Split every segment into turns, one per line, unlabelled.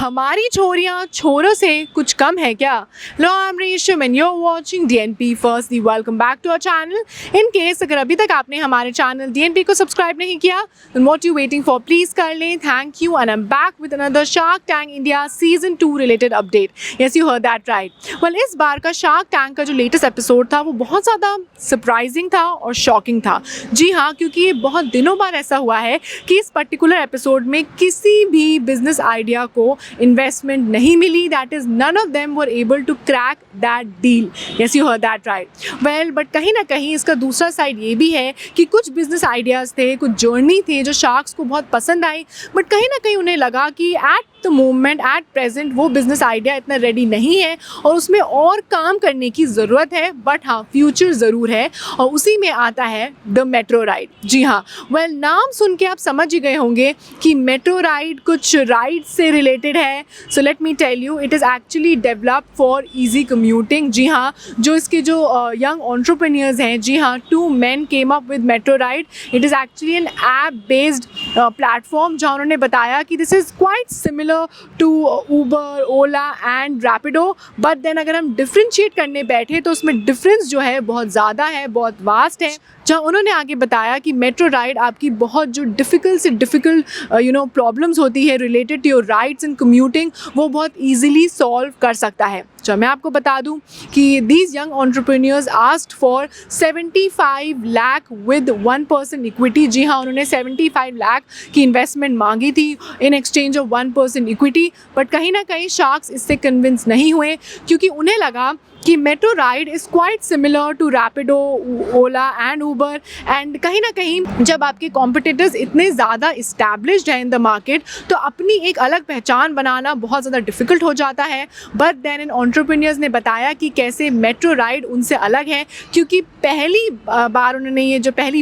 हमारी छोरियां छोरों से कुछ कम है क्या? लो I am Resham and you are watching DNP. Firstly welcome back to our channel. In case अगर अभी तक आपने हमारे चैनल डीएनपी को सब्सक्राइब नहीं किया, then what you waiting for, please कर लें। Thank you and I am back with another shark tank India season 2 related update. Yes, you heard that right. Well, इस बार का शार्क टैंक का जो लेटेस्ट एपिसोड था वो बहुत ज़्यादा सरप्राइजिंग था और शॉकिंग था। जी हाँ, क्योंकि ये बहुत दिनों बाद ऐसा हुआ है कि इस पर्टिकुलर एपिसोड में किसी भी बिजनेस आइडिया को इन्वेस्टमेंट नहीं मिली। That is none of them were able to crack that deal. Yes, you heard that right. Well, but कहीं ना कहीं इसका दूसरा साइड ये भी है कि कुछ बिजनेस आइडियाज़ थे, कुछ जर्नी थे जो शार्क्स को बहुत पसंद आई, बट कहीं ना कहीं उन्हें लगा कि at the moment, at present वो बिजनेस आइडिया इतना रेडी नहीं है और उसमें और काम करने की ज़रूरत है। बट हाँ, फ्यूचर ज़रूर है और उसी में आता है द मेट्रो राइड। जी हाँ, वेल, नाम सुन के आप समझ ही गए होंगे कि मेट्रो राइड कुछ राइड से रिलेटेड है। So let me tell you, it is actually developed for easy commuting. जी हाँ, जो इसके जो यंग एंटरप्रेन्योर्स हैं, जी हाँ, 2 men came up with metro ride. It is actually an app based platform जहाँ उन्होंने बताया कि this is quite similar to Uber, Ola and Rapido, but then अगर हम डिफ्रेंशिएट करने बैठे तो उसमें डिफरेंस जो है बहुत ज़्यादा है, बहुत वास्ट है। जहाँ उन्होंने आगे बताया कि मेट्रो राइड आपकी बहुत जो डिफ़िकल्ट से डिफ़िकल्ट प्रॉब्लम्स होती है related to your rides and commuting, वो बहुत ईजिली सॉल्व कर सकता है। तो मैं आपको बता दूं कि these young entrepreneurs asked for 75 lakh with 1% equity. जी हाँ, उन्होंने 75 लाख की इन्वेस्टमेंट मांगी थी in exchange of 1% equity. But कहीं ना कहीं शार्क्स इससे कन्विंस नहीं हुए क्योंकि उन्हें लगा कि metro ride is quite similar to Rapido, Ola and Uber. And कहीं ना कहीं जब आपके कॉम्पिटिटर्स इतने ज़्यादा इस्टेब्लिश्ड हैं इन द मार्केट, तो अपनी एक अलग पहचान बनाना बहुत ज़्यादा डिफ़िकल्ट हो जाता है। बट देन इन एंटरप्रेन्योर्स ने बताया कि कैसे मेट्रो राइड उनसे अलग है, क्योंकि पहली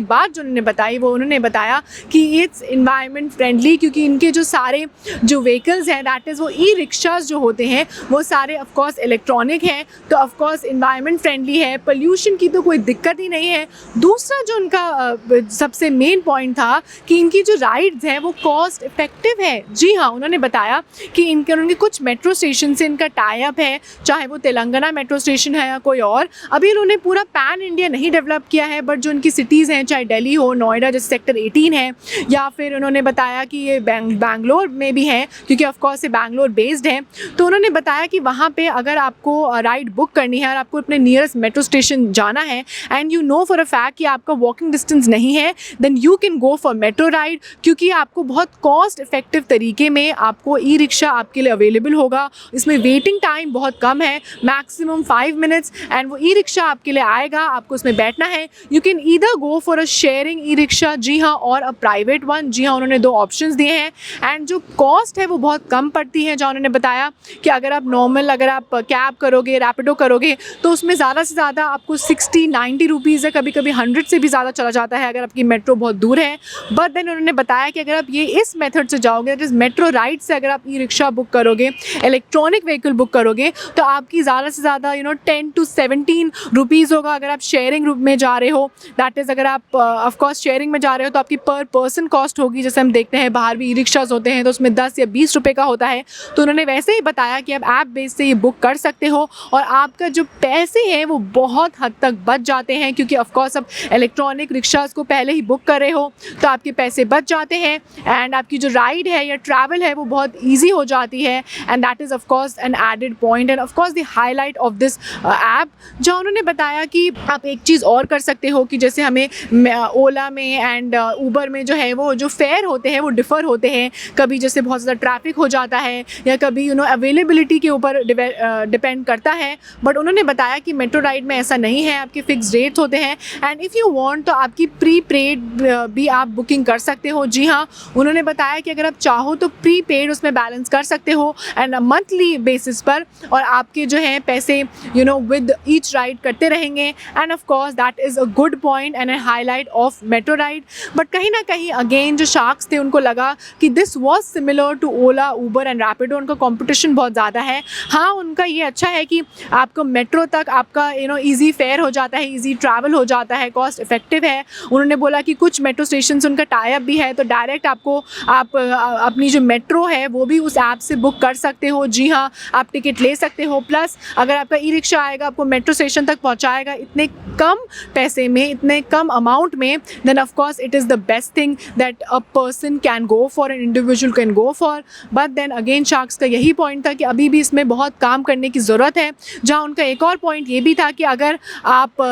बात जो उन्होंने बताई वो उन्होंने बताया कि इट्स इन्वायरमेंट फ्रेंडली, क्योंकि इनके जो सारे जो व्हीकल्स हैं, दैट इज़ वो ई रिक्शाज जो होते हैं, वो सारे ऑफकोर्स इलेक्ट्रॉनिक हैं, तो ऑफकोर्स इन्वायरमेंट फ्रेंडली है, पोल्यूशन की तो कोई दिक्कत ही नहीं है। दूसरा जो उनका सबसे मेन पॉइंट था कि इनकी जो राइड्स हैं वो कॉस्ट इफेक्टिव है। जी हाँ, उन्होंने बताया कि उनके कुछ मेट्रो स्टेशन से इनका टाई अप है, चाहे वो तेलंगाना मेट्रो स्टेशन है या कोई और। अभी उन्होंने पूरा पैन इंडिया नहीं डेवलप किया है, बट जो उनकी सिटीज़ हैं, चाहे दिल्ली हो, नोएडा जैसे सेक्टर 18 है, या फिर उन्होंने बताया कि ये बैंगलोर में भी है, क्योंकि ऑफकोर्स ये बैंगलोर बेस्ड है। तो उन्होंने बताया कि वहाँ पर अगर आपको राइड बुक करनी है और आपको अपने नियरेस्ट मेट्रो स्टेशन जाना है and you know for a fact कि आपका वॉकिंग डिस्टेंस नहीं है, then you can go for metro ride, क्योंकि आपको बहुत कॉस्ट इफेक्टिव तरीके में आपको ई रिक्शा आपके लिए अवेलेबल होगा। इसमें वेटिंग टाइम बहुत कम है, मैक्सिमम 5 मिनट्स, एंड वो ई रिक्शा आपके लिए आएगा, आपको उसमें बैठना है। You can either go for a sharing E rickshaw, जी हाँ, और अ प्राइवेट वन। जी हाँ, उन्होंने 2 ऑप्शंस दिए हैं एंड जो कॉस्ट है वो बहुत कम पड़ती है। जहाँ उन्होंने बताया कि अगर आप कैब करोगे, रैपिडो करोगे, तो उसमें ज़्यादा से ज़्यादा आपको 60-90 रुपीज़ है, कभी कभी 100 से भी ज़्यादा चला जाता है अगर आपकी मेट्रो बहुत दूर है। बट देन उन्होंने बताया कि अगर आप ये इस मेथड से जाओगे, दैट इज़ मेट्रो राइड से, अगर आप ई रिक्शा बुक करोगे, इलेक्ट्रॉनिक व्हीकल बुक करोगे, तो आपकी ज़्यादा से ज़्यादा 10 to 17 रुपीज़ होगा। अगर आप शेयरिंग में जा रहे हो, दैट इज़ अगर आप ऑफकोर्स शेयरिंग में जा रहे हो, तो आपकी पर पर्सन कॉस्ट होगी। जैसे हम देखते हैं बाहर भी ई रिक्शाज होते हैं तो उसमें 10 या 20 रुपये का होता है। तो उन्होंने वैसे ही बताया कि आप ऐप बेस से ये बुक कर सकते हो और आपका जो पैसे हैं वो बहुत हद तक बच जाते हैं, क्योंकि ऑफकोर्स आप इलेक्ट्रॉनिक रिक्शास को पहले ही बुक कर रहे हो तो आपके पैसे बच जाते हैं एंड आपकी जो राइड है या ट्रैवल है वो बहुत इजी हो जाती है। And that is of course an added point and of course the highlight of this app. जहाँ उन्होंने बताया कि आप एक चीज़ और कर सकते हो कि जैसे हमें ओला में एंड ऊबर में जो है वो जो फेयर होते हैं वो डिफ़र होते हैं। कभी जैसे बहुत ज़्यादा ट्रैफिक हो जाता है या कभी अवेलेबिलिटी के ऊपर डिपेंड करता है। बट उन्होंने बताया कि मेट्रो राइड में ऐसा नहीं है, आपके फिक्स रेट्स होते हैं एंड इफ़ यू वांट तो आपकी प्री पेड भी आप बुकिंग कर सकते हो। जी हाँ, उन्होंने बताया कि अगर आप चाहो तो प्री पेड उसमें बैलेंस कर सकते हो एंड मंथली बेसिस पर, और आपके जो हैं पैसे विद ईच राइड करते रहेंगे। End of course that is a good point and A highlight of metro ride. But कहीं ना कहीं अगेन जो शार्क्स थे उनको लगा कि this was similar to Ola, Uber and Rapido. उनका कॉम्पिटिशन बहुत ज़्यादा है। हाँ, उनका ये अच्छा है कि आपका आपको मेट्रो तक आपका ईज़ी फेयर हो जाता है, ईज़ी ट्रैवल हो जाता है, कॉस्ट इफ़ेक्टिव है। उन्होंने बोला कि कुछ मेट्रो स्टेशन उनका टाई अप भी है, तो डायरेक्ट आपको आप अपनी जो मेट्रो है वो भी उस ऐप से बुक कर सकते हो। जी हाँ, आप टिकट ले सकते हो। प्लस अगर आपका ई रिक्शा आएगा, आपको मेट्रो स्टेशन तक पहुँचाएगा इतने कम पैसे में, इतने कम अमाउंट में, then of course it is the best thing that a person can go for, an individual can go for. But then again sharks का यही पॉइंट था कि अभी भी इसमें बहुत काम करने की ज़रूरत है। जहाँ उनका एक और पॉइंट ये भी था कि अगर आप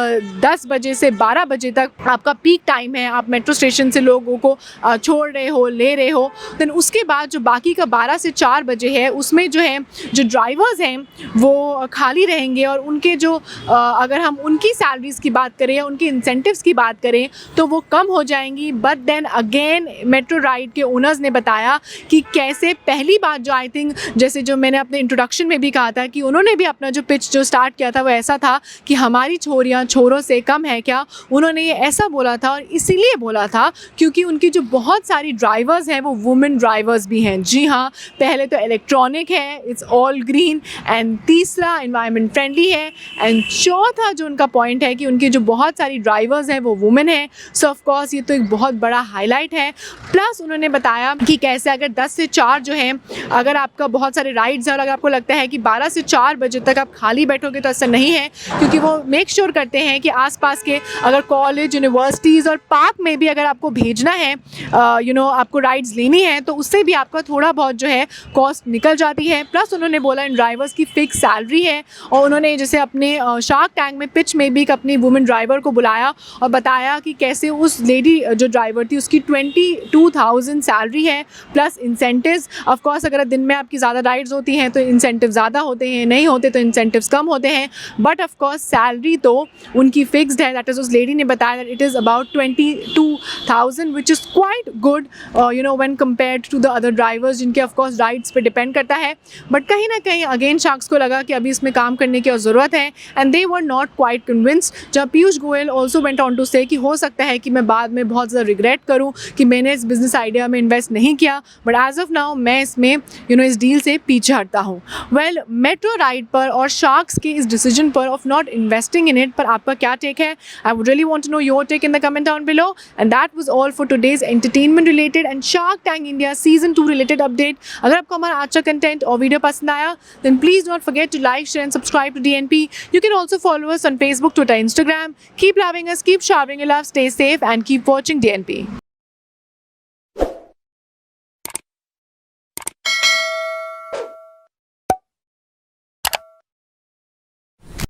10 बजे से 12 बजे तक आपका पीक टाइम है, आप मेट्रो स्टेशन से लोगों को छोड़ रहे हो, ले रहे हो, देन उसके बाद जो बाकी का 12 से 4 बजे है उसमें जो है जो ड्राइवर्स हैं वो खाली रहेंगे। और उनके जो अगर हम उनकी सैलरीज़ की बात करें या उनके इंसेंटिव्स की बात करें तो वो कम हो जाएंगी। But then again metro ride के ओनर्स ने बताया कि कैसे पहली बात जो आई थिंक, जैसे जो मैंने अपने इंट्रोडक्शन में भी कहा था कि उन्होंने भी अपना जो पिच जो स्टार्ट किया था वो ऐसा था कि हमारी छोरियाँ छोरों से कम है क्या। उन्होंने ये ऐसा बोला था और इसीलिए बोला था क्योंकि उनकी जो बहुत सारी ड्राइवर्स हैं वो वुमेन ड्राइवर्स भी हैं। जी हाँ, पहले तो इलेक्ट्रॉनिक है, इट्स ऑल ग्रीन, एंड तीसरा एनवायरनमेंट फ्रेंडली है, एंड चौथा जो उनका पॉइंट है कि उनकी जो बहुत सारी ड्राइवर्स हैं वो वुमेन हैं। सो ऑफ कोर्स ये तो एक बहुत बड़ा हाईलाइट है। प्लस उन्होंने बताया कि कैसे अगर 10 से 4 जो है, अगर आपका बहुत सारे राइड्स हैं और अगर आपको लगता है कि 12 से 4 बजे तक आप खाली बैठोगे तो ऐसा नहीं है, क्योंकि वो मेक श्योर करते हैं कि आसपास के अगर कॉलेज, यूनिवर्सिटीज़ और पार्क में भी अगर आपको भेजना है, आपको राइड्स लेनी है, तो उससे भी आपका थोड़ा बहुत जो है कॉस्ट निकल जाती है। प्लस उन्होंने बोला इन ड्राइवर्स की फ़िक्स सैलरी है, और उन्होंने जैसे अपने शार्क टैंक में पिच में भी अपनी वुमेन ड्राइवर को बुलाया और बताया कि कैसे उस लेडी जो ड्राइवर थी उसकी 22,000 सैलरी है प्लस इंसेंटिव्स। ऑफ कोर्स अगर दिन में आपकी ज़्यादा राइड्स होती हैं तो इंसेंटिव ज़्यादा होते हैं, नहीं होते तो इंसेंटिव्स कम होते हैं। बट ऑफ कोर्स सैलरी तो उनकी फिक्स्ड है। दैट इज़ उस लेडी ने बताया that it is about 22,000 which is quite good when compared to the other drivers जिनके ऑफ कोर्स राइड्स पे डिपेंड करता है। बट कहीं ना कहीं अगेन शार्क्स को लगा कि अभी इसमें काम करने की ज़रूरत है, and they were not quite convinced. जब Piyush Goyal also went on to say कि हो सकता है कि मैं बाद में बहुत ज़्यादा रिग्रेट करूँ कि मैंने इस बिजनेस आइडिया में इन्वेस्ट नहीं किया, बट एज ऑफ नाउ मैं इसमें इस डील से पीछे हटता हूँ। वेल, मेट्रो राइड पर और शार्क्स के इस डिसीजन पर of not investing in it पर आपका क्या टेक है? I would really want to know your take in the comment down below. And that was all for today's entertainment related and shark tank India season 2 related update. अगर आपको हमारा आज का content और वीडियो पसंद आया then please don't forget to like, share and subscribe to DNP. You can also follow us on Facebook, Twitter, Instagram. Keep loving us, keep showering your love, stay safe and keep watching DNP.